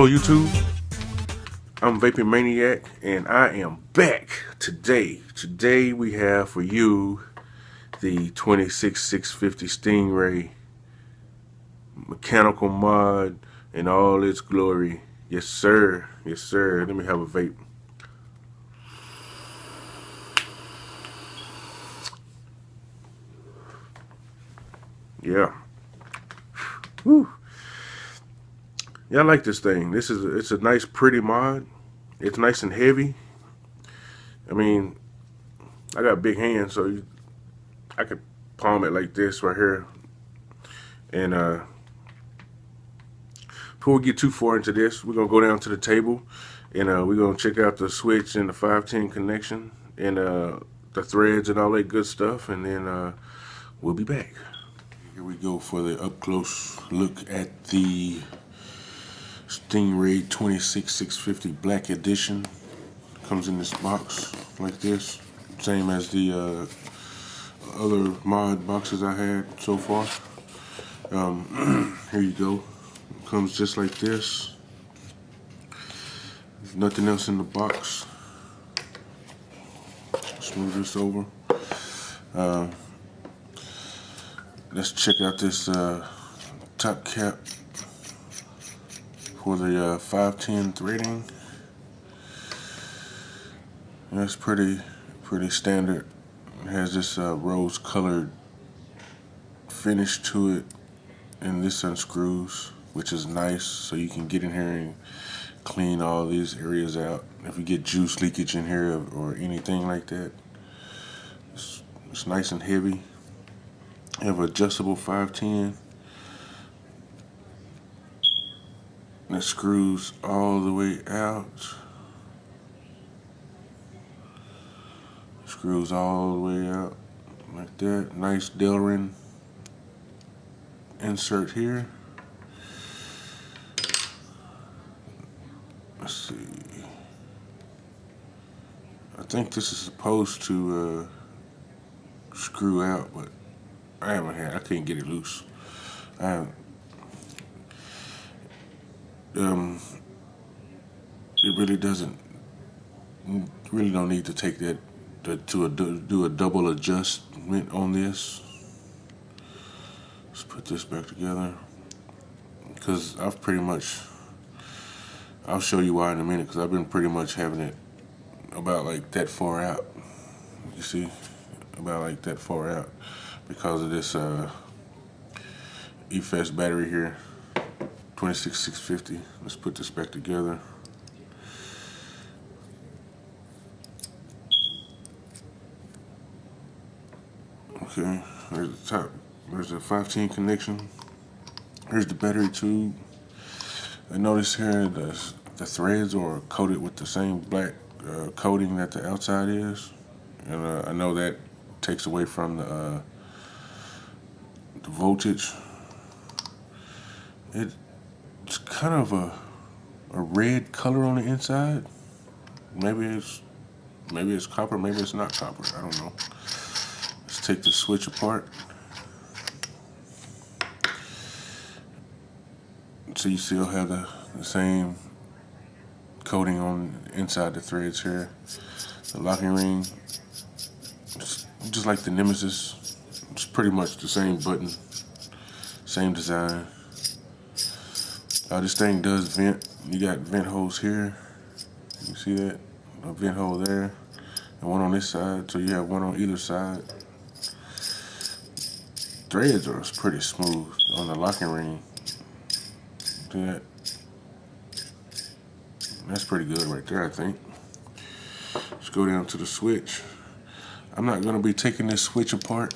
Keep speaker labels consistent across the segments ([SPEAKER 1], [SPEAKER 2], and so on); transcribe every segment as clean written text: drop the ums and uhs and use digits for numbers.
[SPEAKER 1] Hello YouTube, I'm Vaping Maniac and I am back today. Today we have for you the 26650 StingRay mechanical mod in all its glory. Yes sir, yes sir. Let me have a vape. Yeah. Woo. Yeah, I like this thing. It's a nice pretty mod. It's nice and heavy. I mean, I got big hands, so I could palm it like this right here. And before we get too far into this, we're gonna go down to the table and we're gonna check out the switch and the 510 connection and the threads and all that good stuff, and then we'll be back. Here we go for the up close look at the StingRay 26650 Black Edition. Comes in this box like this, same as the other mod boxes I had so far. Here you go. It comes just like this. There's nothing else in the box. Let's move this over. Let's check out this top cap for the 510 threading. That's pretty standard. It has this rose colored finish to it, and this unscrews, which is nice, so you can get in here and clean all these areas out. If you get juice leakage in here or anything like that, it's nice and heavy. You have adjustable 510 that screws all the way out. Screws all the way out like that. Nice Delrin insert here. Let's see. I think this is supposed to screw out, but I can't get it loose. It really doesn't. Really don't need to take that to do a double adjustment on this. Let's put this back together, because I'll show you why in a minute, because I've been pretty much having it about like that far out. You see, about like that far out, because of this EFS battery here, 26650. Let's put this back together. Okay, there's the top. There's the 510 connection. Here's the battery tube. I notice here the threads are coated with the same black coating that the outside is, and I know that takes away from the voltage. It's kind of a red color on the inside. Maybe it's copper. Maybe it's not copper. I don't know. Let's take the switch apart. So you still have the same coating on inside the threads here. The locking ring, just like the Nemesis, it's pretty much the same button, same design. This thing does vent. You got vent holes here. You see that? A vent hole there, and one on this side. So you have one on either side. Threads are pretty smooth on the locking ring. See that? That's pretty good right there, I think. Let's go down to the switch. I'm not going to be taking this switch apart,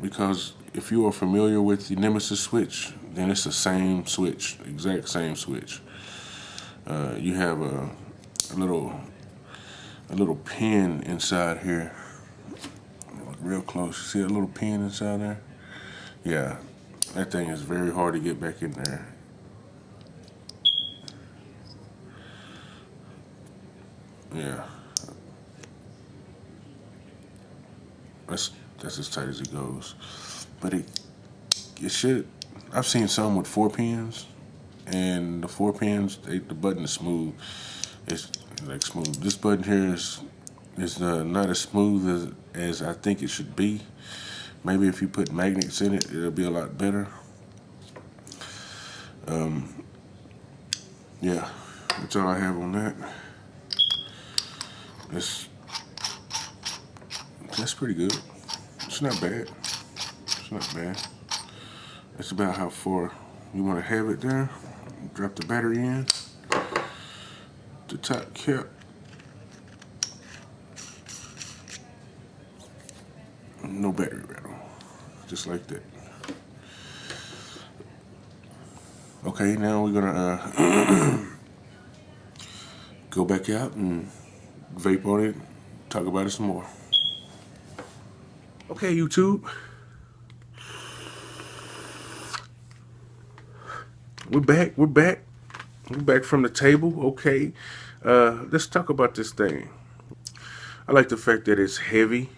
[SPEAKER 1] because if you are familiar with the Nemesis switch, then it's the same switch, exact same switch. You have a little pin inside here. Look real close. See that little pin inside there? Yeah, that thing is very hard to get back in there. Yeah, that's as tight as it goes. But it should. I've seen some with 4 pins, and the 4 pins, the button is smooth. It's like smooth. This button here is not as smooth as I think it should be. Maybe if you put magnets in it, it'll be a lot better. Yeah, that's all I have on that. It's That's pretty good. It's not bad. It's not bad. It's about how far you want to have it there. Drop the battery in. The top cap. No battery rattle. Just like that. Okay, now we're gonna go back out and vape on it. Talk about it some more. Okay, YouTube. We're back. We're back from the table. Okay. Let's talk about this thing. I like the fact that it's heavy.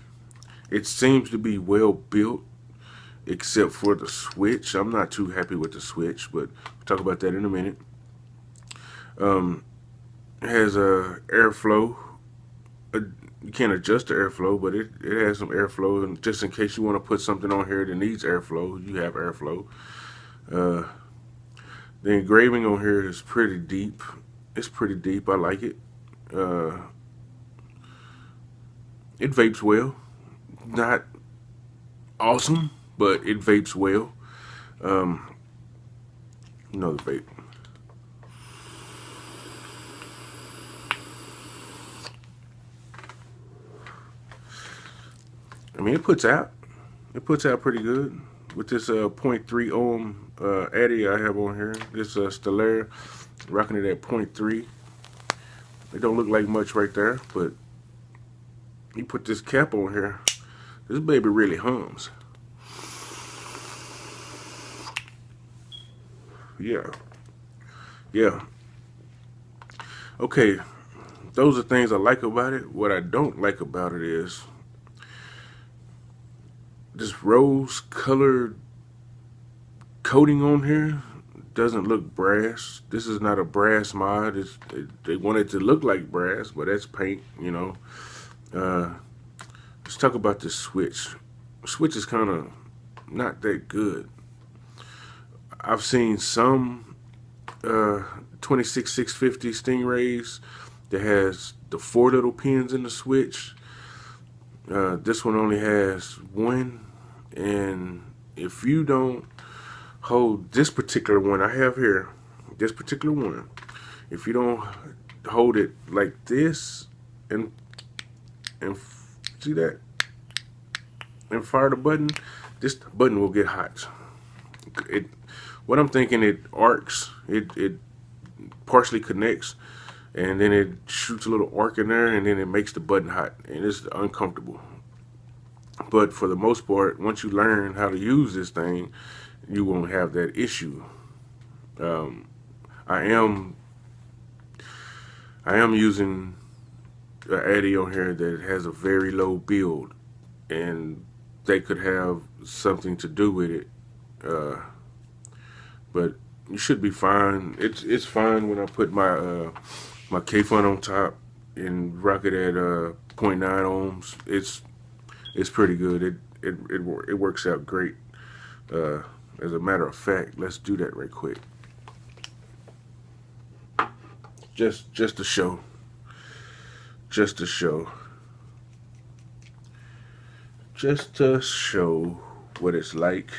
[SPEAKER 1] It seems to be well built, except for the switch. I'm not too happy with the switch, but we'll talk about that in a minute. It has airflow. You can't adjust the airflow, but it has some airflow, and just in case you want to put something on here that needs airflow, you have airflow. The engraving on here is pretty deep. It's pretty deep. I like it. It vapes well. Not awesome, but it vapes well. Another vape. I mean, it puts out pretty good with this 0.3 ohm Addy I have on here. This StingRay, rocking it at 0.3. It don't look like much right there, but you put this cap on here, this baby really hums. Yeah. Okay, those are things I like about it. What I don't like about it is this rose colored coating on here doesn't look brass. This is not a brass mod. They want it to look like brass, but that's paint, you know. Let's talk about this switch. Switch is kind of not that good. I've seen some 26650 StingRays that has the 4 little pins in the switch. This one only has 1, and if you don't hold this particular one I have here, this particular one, if you don't hold it like this and see that and fire the button, this button will get hot. What I'm thinking, it arcs, it partially connects, and then it shoots a little arc in there, and then it makes the button hot, and it's uncomfortable. But for the most part, once you learn how to use this thing, you won't have that issue. I am using an Addy on here that has a very low build, and they could have something to do with it. But you should be fine. It's fine when I put my my K-Fun on top and rock it at 0.9 ohms. It's pretty good. It works out great. As a matter of fact, let's do that right quick. Just to show. Just to show. Just to show what it's like.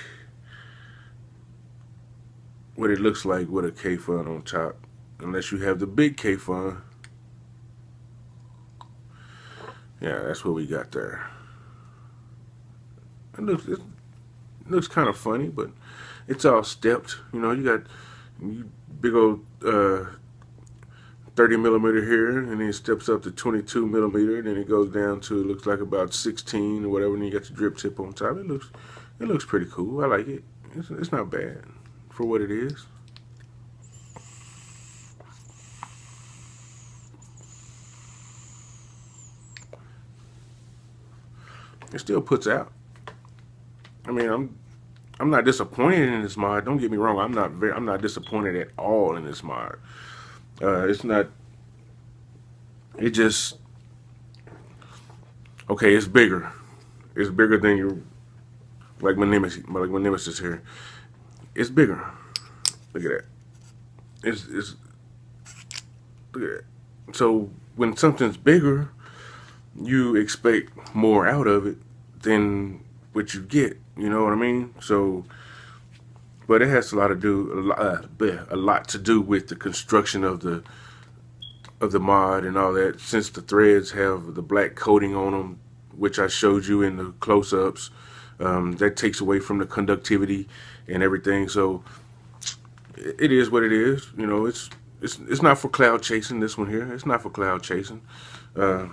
[SPEAKER 1] What it looks like with a K-Fun on top. Unless you have the big K-Fun. Yeah, that's what we got there. It looks kind of funny, but it's all stepped. You know, you got big old 30 millimeter here, and then it steps up to 22 millimeter, and then it goes down to, it looks like about 16 or whatever, and you got the drip tip on top. It looks pretty cool. I like it. It's not bad for what it is. It still puts out. I mean, I'm not disappointed in this mod. Don't get me wrong. I'm not disappointed at all in this mod. It's not. It just okay. It's bigger. It's bigger than you. Like my nemesis here. It's bigger. Look at that. It's look at that. So when something's bigger, you expect more out of it than what you get. You know what I mean? So, but it has a lot to do with the construction of the mod and all that. Since the threads have the black coating on them, which I showed you in the close-ups, that takes away from the conductivity and everything. So it is what it is. You know, it's not for cloud chasing. This one here, it's not for cloud chasing, but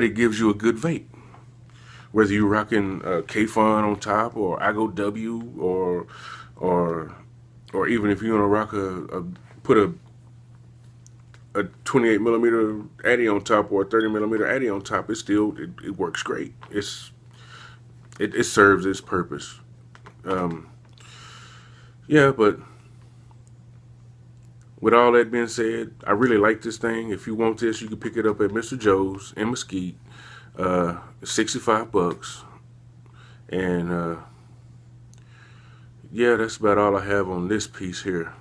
[SPEAKER 1] it gives you a good vape. Whether you're rocking K-Fun on top, or I Go W, or even if you want to rock put a 28 millimeter Addy on top, or a 30 millimeter Addy on top, it works great. It serves its purpose. Yeah, but with all that being said, I really like this thing. If you want this, you can pick it up at Mr. Joe's in Mesquite. 65 bucks. And yeah, that's about all I have on this piece here.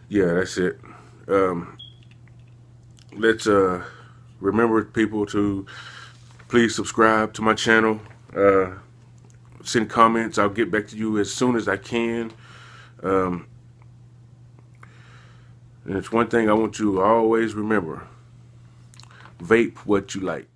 [SPEAKER 1] Yeah, that's it. Let's remember, people, to please subscribe to my channel. Send comments. I'll get back to you as soon as I can. And it's one thing I want you to always remember: vape what you like.